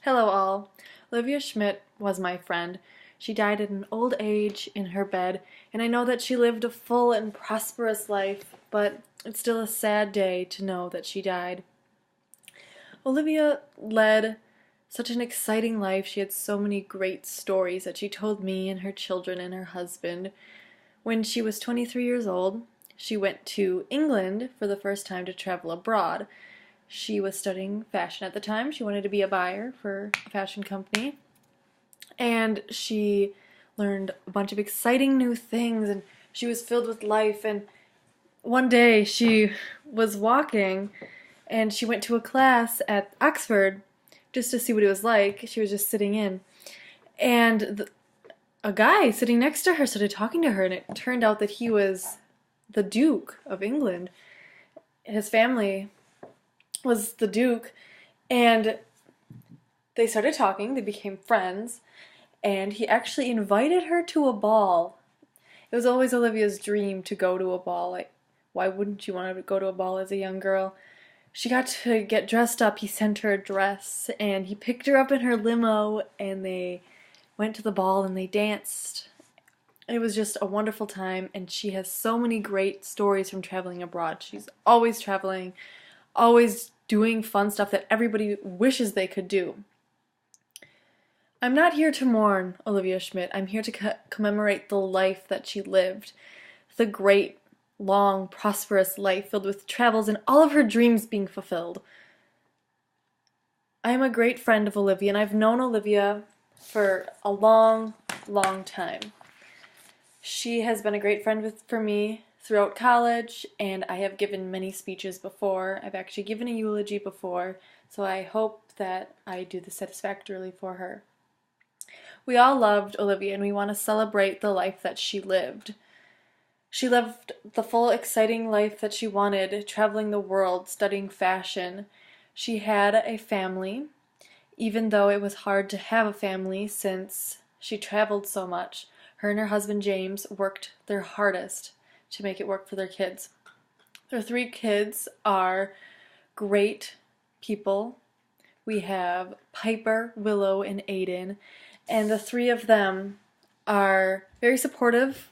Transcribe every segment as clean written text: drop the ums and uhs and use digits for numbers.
Hello all. Olivia Schmidt was my friend. She died at an old age in her bed, and I know that she lived a full and prosperous life, but it's still a sad day to know that she died. Olivia led such an exciting life. She had so many great stories that she told me and her children and her husband. When she was 23 years old, she went to England for the first time to travel abroad. She was studying fashion at the time. She wanted to be a buyer for a fashion company. And she learned a bunch of exciting new things, and she was filled with life. And one day she was walking and she went to a class at Oxford just to see what it was like. She was just sitting in. And a guy sitting next to her started talking to her, and it turned out that he was the Duke of England. His family was the Duke, and they started talking, they became friends, and he actually invited her to a ball. It was always Olivia's dream to go to a ball. Like, why wouldn't you want to go to a ball as a young girl? She got to get dressed up. He sent her a dress, and he picked her up in her limo, and they went to the ball and they danced. It was just a wonderful time, and she has so many great stories from traveling abroad. She's always traveling, always doing fun stuff that everybody wishes they could do. I'm not here to mourn Olivia Schmidt. I'm here to commemorate the life that she lived. The great, long, prosperous life filled with travels and all of her dreams being fulfilled. I am a great friend of Olivia, and I've known Olivia for a long, long time. She has been a great friend for me throughout college, and I have given many speeches before. I've actually given a eulogy before, so I hope that I do this satisfactorily for her. We all loved Olivia, and we want to celebrate the life that she lived. She lived the full, exciting life that she wanted, traveling the world, studying fashion. She had a family, even though it was hard to have a family since she traveled so much. Her and her husband James worked their hardest to make it work for their kids. Their 3 kids are great people. We have Piper, Willow, and Aiden, and the 3 of them are very supportive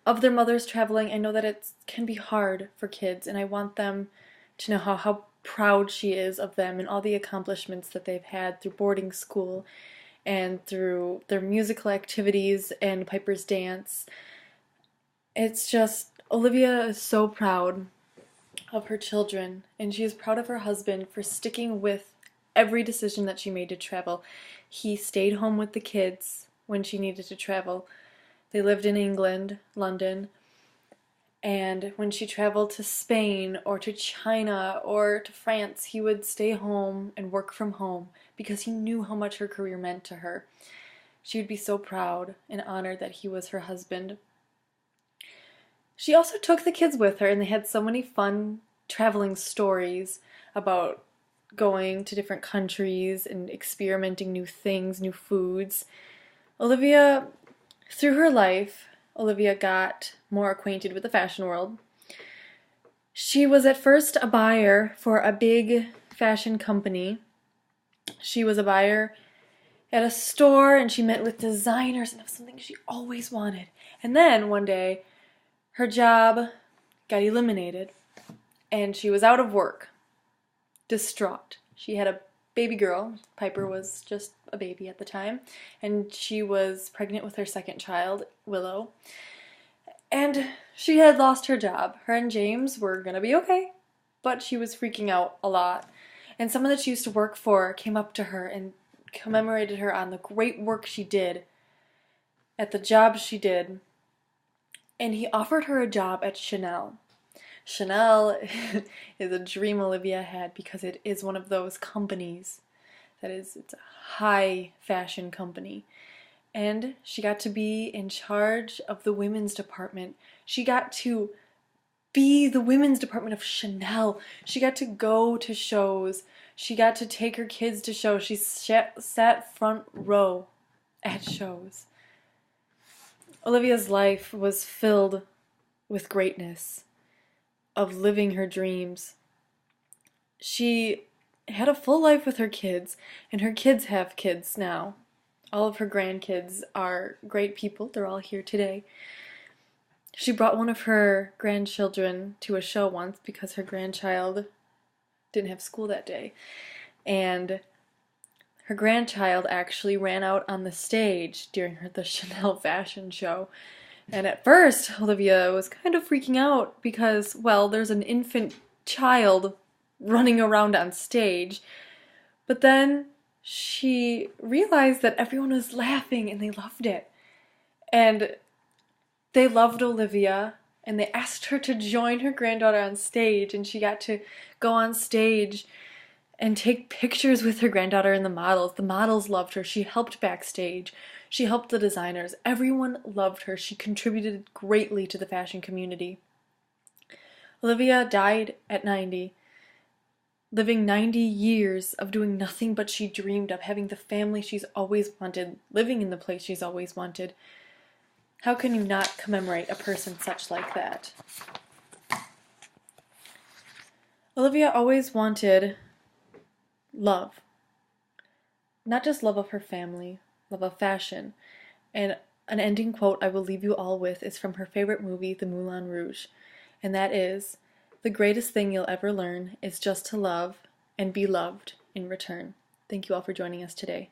of their mothers traveling. I know that it can be hard for kids, and I want them to know how proud she is of them and all the accomplishments that they've had through boarding school and through their musical activities and Piper's dance. It's just, Olivia is so proud of her children, and she is proud of her husband for sticking with every decision that she made to travel. He stayed home with the kids when she needed to travel. They lived in England, London, and when she traveled to Spain or to China or to France, he would stay home and work from home because he knew how much her career meant to her. She would be so proud and honored that he was her husband. She also took the kids with her, and they had so many fun traveling stories about going to different countries and experimenting new things, new foods. Olivia, through her life, Olivia got more acquainted with the fashion world. She was at first a buyer for a big fashion company. She was a buyer at a store, and she met with designers, and it was something she always wanted. And then one day, her job got eliminated, and she was out of work, distraught. She had a baby girl. Piper was just a baby at the time, and she was pregnant with her second child, Willow. And she had lost her job. Her and James were gonna be okay, but she was freaking out a lot. And someone that she used to work for came up to her and commemorated her on the great work she did at the job she did. And he offered her a job at Chanel. Chanel is a dream Olivia had because it is one of those companies it's a high fashion company. And she got to be in charge of the women's department. She got to be the women's department of Chanel. She got to go to shows. She got to take her kids to shows. She sat front row at shows. Olivia's life was filled with greatness, of living her dreams. She had a full life with her kids, and her kids have kids now. All of her grandkids are great people. They're all here today. She brought one of her grandchildren to a show once because her grandchild didn't have school that day. And her grandchild actually ran out on the stage during the Chanel fashion show. And at first, Olivia was kind of freaking out because, well, there's an infant child running around on stage. But then she realized that everyone was laughing and they loved it. And they loved Olivia, and they asked her to join her granddaughter on stage, and she got to go on stage and take pictures with her granddaughter and the models. The models loved her. She helped backstage. She helped the designers. Everyone loved her. She contributed greatly to the fashion community. Olivia died at 90, living 90 years of doing nothing but she dreamed of, having the family she's always wanted, living in the place she's always wanted. How can you not commemorate a person such like that? Olivia always wanted love. Not just love of her family, love of fashion. And an ending quote I will leave you all with is from her favorite movie, The Moulin Rouge. And that is, "The greatest thing you'll ever learn is just to love and be loved in return." Thank you all for joining us today.